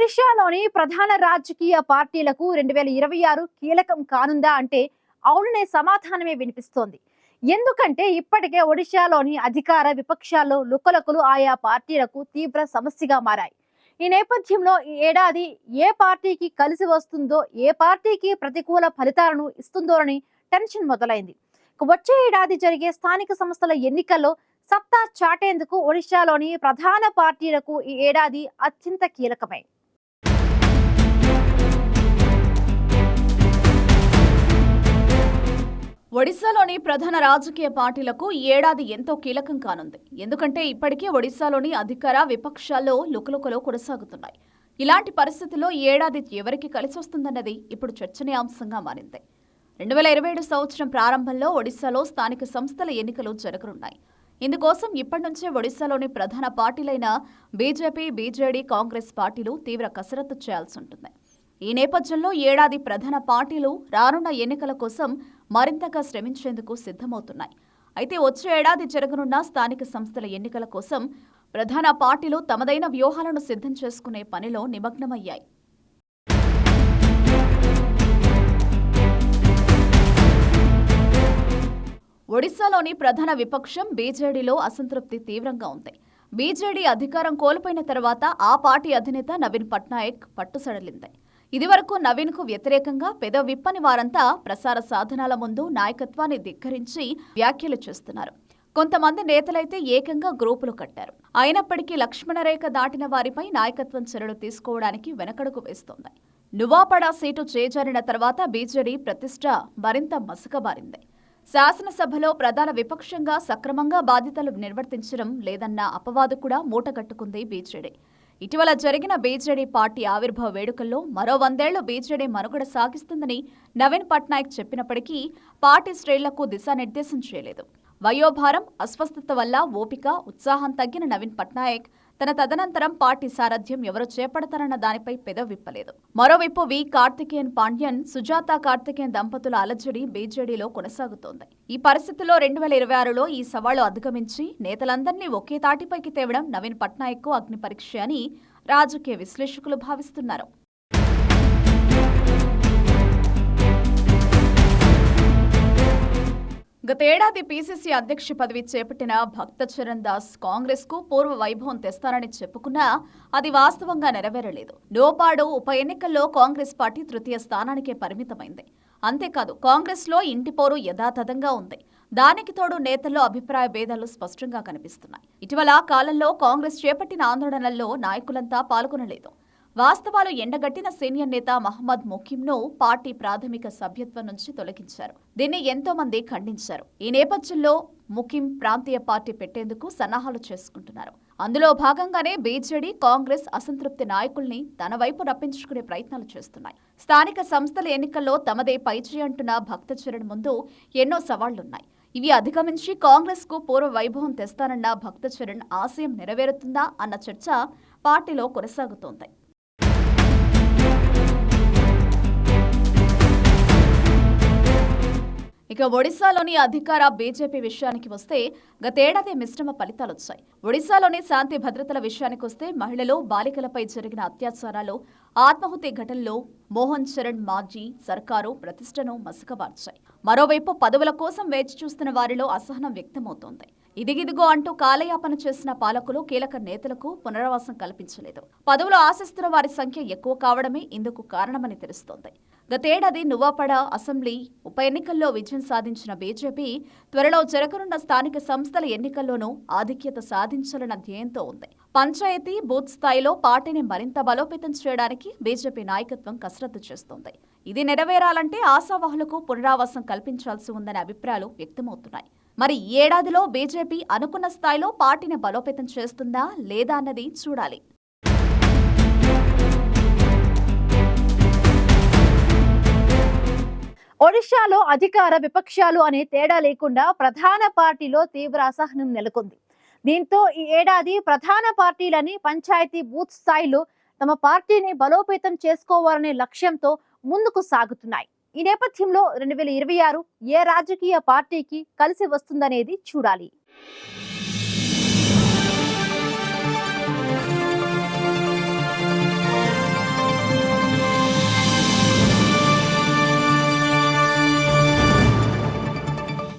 ఒడిషాలోని ప్రధాన రాజకీయ పార్టీలకు 2026 కీలకం కానుందా అంటే అవుననే సమాధానమే వినిపిస్తోంది. ఎందుకంటే ఇప్పటికే ఒడిషాలోని అధికార విపక్షాల్లో లుకలుకలు ఆయా పార్టీలకు తీవ్ర సమస్యగా మారాయి. ఈ నేపథ్యంలో ఈ ఏడాది ఏ పార్టీకి కలిసి వస్తుందో, ఏ పార్టీకి ప్రతికూల ఫలితాలను ఇస్తుందోనని టెన్షన్ మొదలైంది. వచ్చే ఏడాది జరిగే స్థానిక సంస్థల ఎన్నికల్లో సత్తా చాటేందుకు ఒడిషాలోని ప్రధాన పార్టీలకు ఈ ఏడాది అత్యంత కీలకమే. ఒడిశాలోని ప్రధాన రాజకీయ పార్టీలకు ఈ ఏడాది ఎంతో కీలకం కానుంది. ఎందుకంటే ఇప్పటికే ఒడిశాలోని అధికార విపక్షాల్లో లుకలుకలు కొనసాగుతున్నాయి. ఇలాంటి పరిస్థితుల్లో ఈ ఏడాది ఎవరికి కలిసొస్తుందన్నది ఇప్పుడు చర్చనీయాంశంగా మారింది. 2027 సంవత్సరం ప్రారంభంలో ఒడిశాలో స్థానిక సంస్థల ఎన్నికలు జరగనున్నాయి. ఇందుకోసం ఇప్పటి నుంచే ఒడిశాలోని ప్రధాన పార్టీలైన బీజేపీ, బీజేడీ, కాంగ్రెస్ పార్టీలు తీవ్ర కసరత్తు చేయాల్సి ఉంటుంది. ఈ నేపథ్యంలో ఏడాది ప్రధాన పార్టీలు రానున్న ఎన్నికల కోసం మరింతగా శ్రమించేందుకు సిద్ధమవుతున్నాయి. అయితే వచ్చే ఏడాది జరగనున్న స్థానిక సంస్థల ఎన్నికల కోసం ప్రధాన పార్టీలు తమదైన వ్యూహాలను సిద్ధం చేసుకునే పనిలో నిమగ్నమయ్యాయి. ఒడిశాలోని ప్రధాన విపక్షం బీజేడీలో అసంతృప్తి తీవ్రంగా ఉంది. బీజేడీ అధికారం కోల్పోయిన తర్వాత ఆ పార్టీ అధినేత నవీన్ పట్నాయక్ పట్టుసడలింది. ఇదివరకు నవీన్కు వ్యతిరేకంగా విప్పని వారంతా ప్రసార సాధనాల ముందు నాయకత్వాన్ని ధిక్కరించి వ్యాఖ్యలు చేస్తున్నారు. కొంతమంది నేతలైతే ఏకంగా గ్రూపులు కట్టారు. అయినప్పటికీ లక్ష్మణరేఖ దాటిన వారిపై నాయకత్వం చర్యలు తీసుకోవడానికి వెనకడుగు వేస్తోంది. నువాపడా సీటు చేజారిన తర్వాత బీజేడీ ప్రతిష్ట మరింత మసకబారింది. శాసనసభలో ప్రధాన విపక్షంగా సక్రమంగా బాధ్యతలు నిర్వర్తించడం లేదన్న అపవాదు కూడా మూటగట్టుకుంది బీజేడీ. ఇటీవల జరిగిన బీజేడీ పార్టీ ఆవిర్భావ వేడుకల్లో మరో 100 ఏళ్లు బీజేడీ మనుగడ సాగిస్తుందని నవీన్ పట్నాయక్ చెప్పినప్పటికీ పార్టీ శ్రేణులకు దిశానిర్దేశం చేయలేదు. వయోభారం, అస్వస్థత వల్ల ఓపిక, ఉత్సాహం తగ్గిన నవీన్ పట్నాయక్ తన తదనంతరం పార్టీ సారథ్యం ఎవరు చేపడతారన్న దానిపై విప్పలేదు. మరోవైపు కార్తికేయన్ పాండ్యన్, సుజాత కార్తికేయన్ దంపతుల అలజడి బీజేడీలో కొనసాగుతోంది. ఈ పరిస్థితుల్లో 2026లో ఈ సవాళ్లు అధిగమించి నేతలందరినీ ఒకే తాటిపైకి తేవడం నవీన్ పట్నాయక్కు అగ్ని పరీక్ష అని రాజకీయ విశ్లేషకులు భావిస్తున్నారు. గతేడాది పీసీసీ అధ్యక్ష పదవి చేపట్టిన భక్తచరణ్ దాస్ కాంగ్రెస్ కు పూర్వ వైభవం తెస్తారని చెప్పుకున్నా అది వాస్తవంగా నెరవేరలేదు. నోపాడు ఉప ఎన్నికల్లో కాంగ్రెస్ పార్టీ తృతీయ స్థానానికే పరిమితమైంది. అంతేకాదు కాంగ్రెస్ లో ఇంటి పోరు యథాతథంగా ఉంది. దానికి తోడు నేతల్లో అభిప్రాయ భేదాలు స్పష్టంగా కనిపిస్తున్నాయి. ఇటీవల కాలంలో కాంగ్రెస్ చేపట్టిన ఆందోళనల్లో నాయకులంతా పాల్గొనలేదు. వాస్తవాలు ఎండగట్టిన సీనియర్ నేత మహమ్మద్ ముఖీంను పార్టీ ప్రాథమిక సభ్యత్వం నుంచి తొలగించారు. దీన్ని ఎంతో మంది ఖండించారు. ఈ నేపథ్యంలో ముఖీం ప్రాంతీయ పార్టీ పెట్టేందుకు సన్నాహాలు చేసుకుంటున్నారు. అందులో భాగంగానే బీజేడీ, కాంగ్రెస్ అసంతృప్తి నాయకుల్ని తన వైపు రప్పించుకునే ప్రయత్నాలు చేస్తున్నాయి. స్థానిక సంస్థల ఎన్నికల్లో తమదే పైచేయి అంటున్న భక్తచరణ్ ముందు ఎన్నో సవాళ్లున్నాయి. ఇవి అధిగమించి కాంగ్రెస్ కు పూర్వ వైభవం తెస్తానన్న భక్తచరణ్ ఆశయం నెరవేరుతుందా అన్న చర్చ పార్టీలో కొనసాగుతోంది. ఇక ఒడిశాలోని అధికార బీజేపీ విషయానికి వస్తే గతేడాది మిశ్రమ ఫలితాలొచ్చాయి. ఒడిశాలోని శాంతి భద్రతల విషయానికి వస్తే మహిళలు, బాలికలపై జరిగిన అత్యాచారాలు, ఆత్మాహుతి ఘటనలో మోహన్ చరణ్ మాజీ సర్కారు ప్రతిష్టను మసకబార్చాయి. మరోవైపు పదవుల కోసం వేచి చూస్తున్న వారిలో అసహనం వ్యక్తమవుతోంది. ఇదిగిదిగో అంటూ కాలయాపన చేసిన పాలకులు కీలక నేతలకు పునరావాసం కల్పించలేదు. పదవులు ఆశిస్తున్న వారి సంఖ్య ఎక్కువ కావడమే ఇందుకు కారణమని తెలుస్తోంది. గతేడాది నువాపడ అసెంబ్లీ ఉప ఎన్నికల్లో విజయం సాధించిన బీజేపీ త్వరలో జరగనున్న స్థానిక సంస్థల ఎన్నికల్లోనూ ఆధిక్యత సాధించాలన్న ధ్యేయంతో ఉంది. పంచాయతీ, బూత్ స్థాయిలో పార్టీని మరింత బలోపేతం చేయడానికి బీజేపీ నాయకత్వం కసరత్తు చేస్తోంది. ఇది నెరవేరాలంటే ఆశావాహులకు పునరావాసం కల్పించాల్సి ఉందనే అభిప్రాయాలు వ్యక్తమవుతున్నాయి. మరి ఈ ఏడాదిలో బీజేపీ అనుకున్న స్థాయిలో పార్టీని బలోపేతం చేస్తుందా లేదా అన్నది చూడాలి. ఒడిషాలో అధికార విపక్షాలు అనే తేడా లేకుండా ప్రధాన పార్టీలో తీవ్ర అసహనం నెలకొంది. దీంతో ఈ ఏడాది ప్రధాన పార్టీలని పంచాయతీ, బూత్ స్థాయిలో తమ పార్టీని బలోపేతం చేసుకోవాలనే లక్ష్యంతో ముందుకు సాగుతున్నాయి. ఈ నేపథ్యంలో 2026 ఏ రాజకీయ పార్టీకి కలిసి వస్తుందనేది చూడాలి.